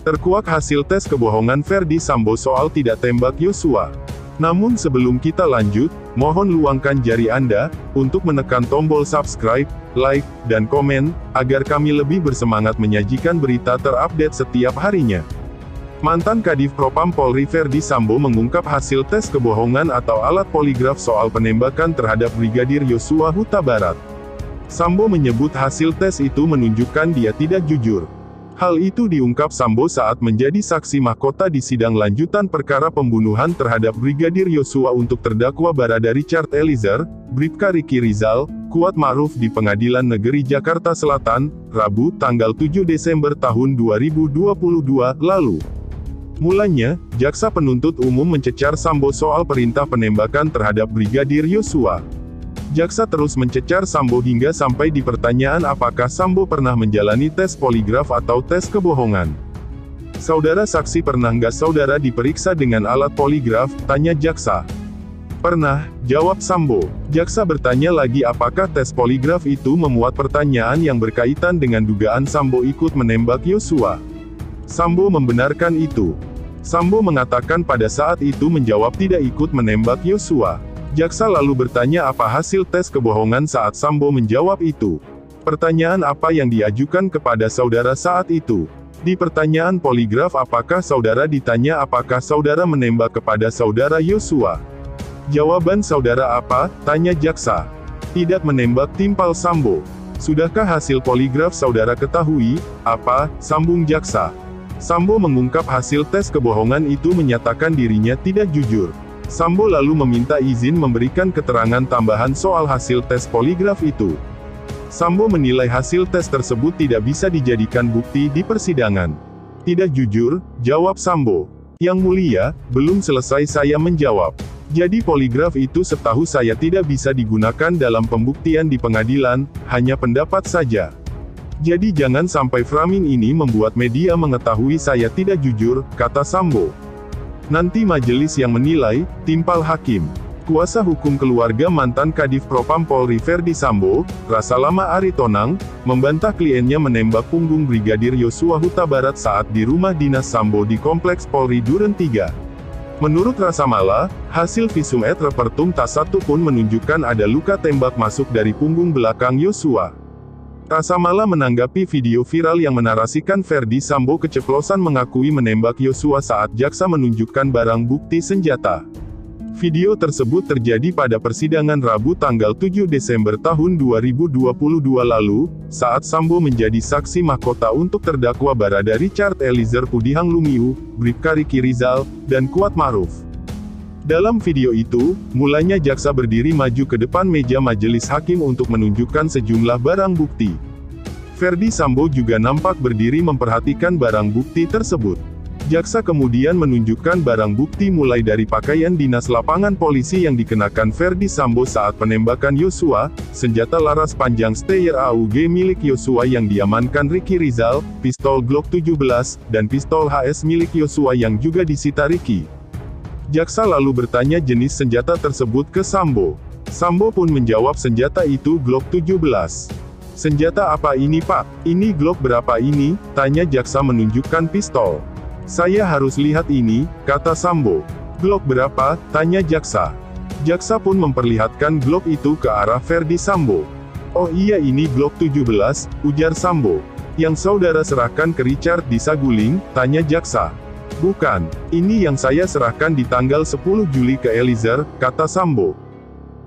Terkuak hasil tes kebohongan Ferdy Sambo soal tidak tembak Yosua. Namun sebelum kita lanjut, mohon luangkan jari Anda, untuk menekan tombol subscribe, like, dan komen, agar kami lebih bersemangat menyajikan berita terupdate setiap harinya. Mantan Kadif Propam Polri Ferdy Sambo mengungkap hasil tes kebohongan atau alat poligraf soal penembakan terhadap Brigadir Yosua Huta Barat. Sambo menyebut hasil tes itu menunjukkan dia tidak jujur. Hal itu diungkap Sambo saat menjadi saksi mahkota di sidang lanjutan perkara pembunuhan terhadap Brigadir Yosua untuk terdakwa Barada Richard Eliezer, Bribka Ricky Rizal, Kuat Ma'ruf di Pengadilan Negeri Jakarta Selatan, Rabu, tanggal 7 Desember tahun 2022 lalu. Mulanya, jaksa penuntut umum mencecar Sambo soal perintah penembakan terhadap Brigadir Yosua. Jaksa terus mencecar Sambo hingga sampai di pertanyaan apakah Sambo pernah menjalani tes poligraf atau tes kebohongan. Saudara saksi, pernah nggak saudara diperiksa dengan alat poligraf, tanya jaksa. Pernah, jawab Sambo. Jaksa bertanya lagi apakah tes poligraf itu memuat pertanyaan yang berkaitan dengan dugaan Sambo ikut menembak Yosua. Sambo membenarkan itu. Sambo mengatakan pada saat itu menjawab tidak ikut menembak Yosua. Jaksa lalu bertanya apa hasil tes kebohongan saat Sambo menjawab itu. Pertanyaan apa yang diajukan kepada saudara saat itu? Di pertanyaan poligraf apakah saudara ditanya apakah saudara menembak kepada saudara Yosua? Jawaban saudara apa? Tanya jaksa. Tidak menembak, timpal Sambo. Sudahkah hasil poligraf saudara ketahui? Apa? Sambung jaksa. Sambo mengungkap hasil tes kebohongan itu menyatakan dirinya tidak jujur. Sambo lalu meminta izin memberikan keterangan tambahan soal hasil tes poligraf itu. Sambo menilai hasil tes tersebut tidak bisa dijadikan bukti di persidangan. Tidak jujur, jawab Sambo. Yang mulia, belum selesai saya menjawab. Jadi poligraf itu setahu saya tidak bisa digunakan dalam pembuktian di pengadilan, hanya pendapat saja. Jadi jangan sampai framing ini membuat media mengetahui saya tidak jujur, kata Sambo. Nanti majelis yang menilai, timpal hakim. Kuasa hukum keluarga mantan Kadif Propam Polri Ferdy Sambo, Rasa Lama Aritonang, membantah kliennya menembak punggung Brigadir Yosua Huta Barat saat di rumah dinas Sambo di Kompleks Polri Duren 3. Menurut Rasa Mala, hasil visum et repertum tak satu pun menunjukkan ada luka tembak masuk dari punggung belakang Yosua. Rasa Mala menanggapi video viral yang menarasikan Ferdy Sambo keceplosan mengakui menembak Yosua saat jaksa menunjukkan barang bukti senjata. Video tersebut terjadi pada persidangan Rabu tanggal 7 Desember tahun 2022 lalu, saat Sambo menjadi saksi mahkota untuk terdakwa Barada Richard Eliezer Pudihang Lumiu, Bribka Ricky Rizal, dan Kuat Ma'ruf. Dalam video itu, mulanya jaksa berdiri maju ke depan meja majelis hakim untuk menunjukkan sejumlah barang bukti. Ferdy Sambo juga nampak berdiri memperhatikan barang bukti tersebut. Jaksa kemudian menunjukkan barang bukti mulai dari pakaian dinas lapangan polisi yang dikenakan Ferdy Sambo saat penembakan Yosua, senjata laras panjang Steyr AUG milik Yosua yang diamankan Ricky Rizal, pistol Glock 17, dan pistol HS milik Yosua yang juga disita Ricky. Jaksa lalu bertanya jenis senjata tersebut ke Sambo. Sambo pun menjawab senjata itu Glock 17. Senjata apa ini Pak? Ini Glock berapa ini? Tanya jaksa menunjukkan pistol. Saya harus lihat ini, kata Sambo. Glock berapa? Tanya jaksa. Jaksa pun memperlihatkan Glock itu ke arah Ferdy Sambo. Oh iya ini Glock 17, ujar Sambo. Yang saudara serahkan ke Richard di Saguling? Tanya jaksa. Bukan, ini yang saya serahkan di tanggal 10 Juli ke Eliezer, kata Sambo.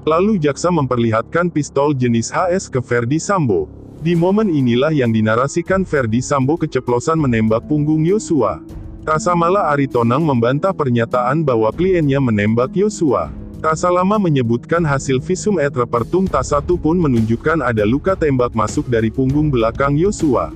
Lalu jaksa memperlihatkan pistol jenis HS ke Ferdy Sambo. Di momen inilah yang dinarasikan Ferdy Sambo keceplosan menembak punggung Yosua. Rasa Mala Aritonang membantah pernyataan bahwa kliennya menembak Yosua. Rasa Lama menyebutkan hasil visum et repertum tak satu pun menunjukkan ada luka tembak masuk dari punggung belakang Yosua.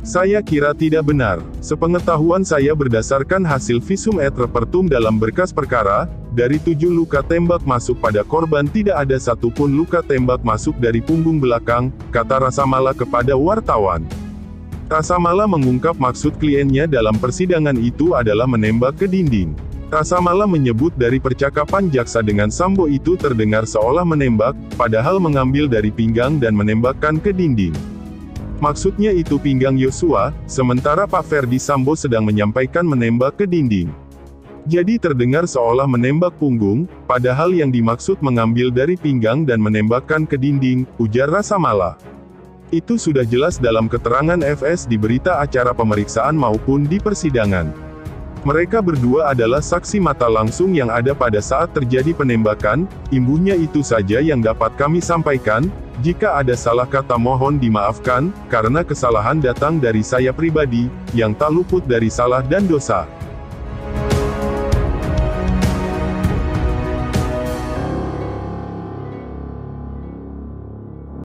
Saya kira tidak benar. Sepengetahuan saya berdasarkan hasil visum et repertum dalam berkas perkara, dari 7 luka tembak masuk pada korban tidak ada satupun luka tembak masuk dari punggung belakang, kata Rasa Mala kepada wartawan. Rasa Mala mengungkap maksud kliennya dalam persidangan itu adalah menembak ke dinding. Rasa Mala menyebut dari percakapan jaksa dengan Sambo itu terdengar seolah menembak, padahal mengambil dari pinggang dan menembakkan ke dinding. Maksudnya itu pinggang Yosua, sementara Pak Ferdi Sambo sedang menyampaikan menembak ke dinding. Jadi terdengar seolah menembak punggung, padahal yang dimaksud mengambil dari pinggang dan menembakkan ke dinding, ujar Rasa Mala. Itu sudah jelas dalam keterangan FS di berita acara pemeriksaan maupun di persidangan. Mereka berdua adalah saksi mata langsung yang ada pada saat terjadi penembakan, imbuhnya itu saja yang dapat kami sampaikan. Jika ada salah kata mohon dimaafkan, karena kesalahan datang dari saya pribadi, yang tak luput dari salah dan dosa.